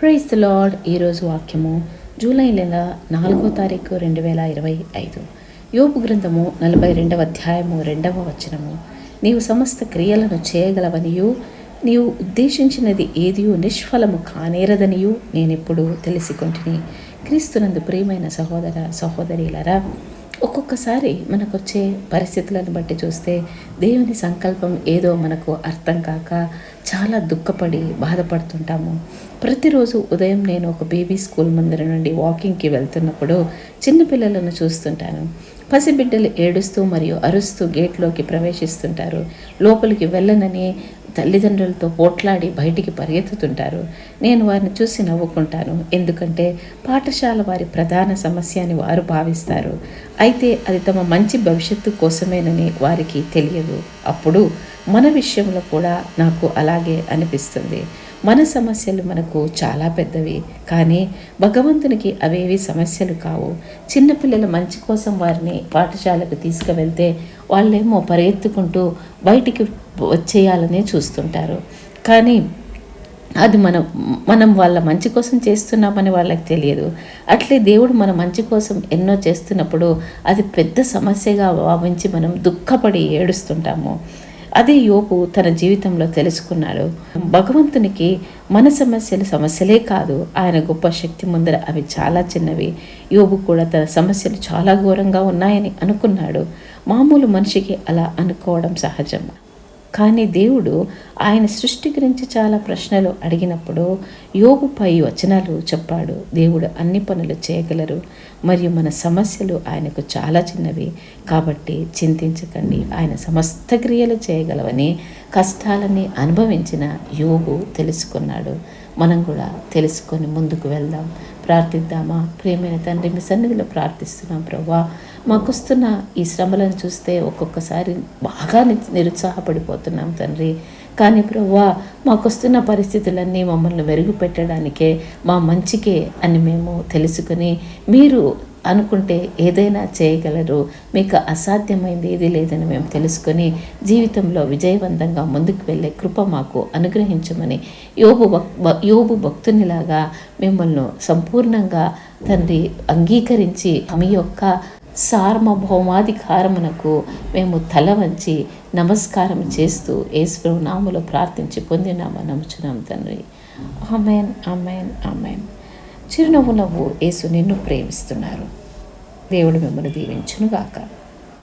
Praise the lord. ఈరోజు వాక్యము July నెల 4వ తారీఖు 2025. యోబు గ్రంథము 42వ అధ్యాయము 2వ వచనము. నీవు సమస్త క్రియలను చేయగలవనియు నీవు ఉద్దేశించినది ఏదియు నిష్ఫలము కానేరదనియు నేనెప్పుడు తెలిసికొంటిని. క్రీస్తునందు ప్రియమైన సహోదర సహోదరీలరా, ఒక్కొక్కసారి మనకొచ్చే పరిస్థితులను బట్టి చూస్తే దేవుని సంకల్పం ఏదో మనకు అర్థం కాక చాలా దుఃఖపడి బాధపడుతుంటాము. ప్రతిరోజు ఉదయం నేను ఒక బేబీ స్కూల్ ముందర నుండి వాకింగ్కి వెళ్తున్నప్పుడు చిన్నపిల్లలను చూస్తుంటాను. పసిబిడ్డలు ఏడుస్తూ మరియు అరుస్తూ గేట్లోకి ప్రవేశిస్తుంటారు. లోపలికి వెళ్ళనని తల్లిదండ్రులతో పోట్లాడి బయటికి పరిగెత్తుతుంటారు. నేను వారిని చూసి నవ్వుకుంటాను. ఎందుకంటే పాఠశాల వారి ప్రధాన సమస్య అని వారు భావిస్తారు. అయితే అది తమ మంచి భవిష్యత్తు కోసమేనని వారికి తెలియదు. అప్పుడు మన విషయంలో కూడా నాకు అలాగే అనిపిస్తుంది. మన సమస్యలు మనకు చాలా పెద్దవి, కానీ భగవంతునికి అవేవి సమస్యలు కావు. చిన్నపిల్లల మంచి కోసం వారిని పాఠశాలకు తీసుకువెళ్తే వాళ్ళేమో పరిగెత్తుకుంటూ బయటికి వచ్చేయాలనే చూస్తుంటారు. కానీ అది మనం వాళ్ళ మంచి కోసం చేస్తున్నామని వాళ్ళకి తెలియదు. అట్లే దేవుడు మన మంచి కోసం ఎన్నో చేస్తున్నప్పుడు అది పెద్ద సమస్యగా భావించి మనం దుఃఖపడి ఏడుస్తుంటాము. అదే యోబు తన జీవితంలో తెలుసుకున్నాడు. భగవంతునికి మన సమస్యలే కాదు, ఆయన గొప్ప శక్తి ముందర అవి చాలా చిన్నవి. యోబు కూడా తన సమస్యలు చాలా ఘోరంగా ఉన్నాయని అనుకున్నాడు. మామూలు మనిషికి అలా అనుకోవడం సహజం. కానీ దేవుడు ఆయన సృష్టి గురించి చాలా ప్రశ్నలు అడిగినప్పుడు యోబుపై వచనాలు చెప్పాడు. దేవుడు అన్ని పనులు చేయగలరు మరియు మన సమస్యలు ఆయనకు చాలా చిన్నవి. కాబట్టి చింతించకండి, ఆయన సమస్త క్రియలు చేయగలవని కష్టాలని అనుభవించిన యోబు తెలుసుకున్నాడు. మనం కూడా తెలుసుకొని ముందుకు వెళ్దాం. ప్రార్థిద్దామా? ప్రియమైన తండ్రి, మీ సన్నిధిలో ప్రార్థిస్తున్నాం ప్రభువా. మాకొస్తున్న ఈ శ్రమలను చూస్తే ఒక్కొక్కసారి బాగా నిరుత్సాహపడిపోతున్నాం తండ్రి. కానీ ప్రభువా, మాకొస్తున్న పరిస్థితులన్నీ మమ్మల్ని మెరుగుపెట్టడానికే, మా మంచికే అని మేము తెలుసుకుని, మీరు అనుకుంటే ఏదైనా చేయగలరు, మీకు అసాధ్యమైంది ఏది లేదని మేము తెలుసుకొని జీవితంలో విజయవంతంగా ముందుకు వెళ్ళే కృప మాకు అనుగ్రహించమని యోబు భక్తునిలాగా మిమ్మల్ని సంపూర్ణంగా తండ్రి అంగీకరించి మీ యొక్క సార్వభౌమాధికారమునకు మేము తల వంచి నమస్కారం చేస్తూ యేసు నామములో ప్రార్థించి పొందినామని నమ్ముచున్నాం తండ్రి. ఆమేన్, ఆమేన్, ఆమేన్. చిరునవ్వు నవ్వు యేసు నిన్ను ప్రేమిస్తున్నారు. దేవుడు మిమ్మల్ని దీవించునుగాక.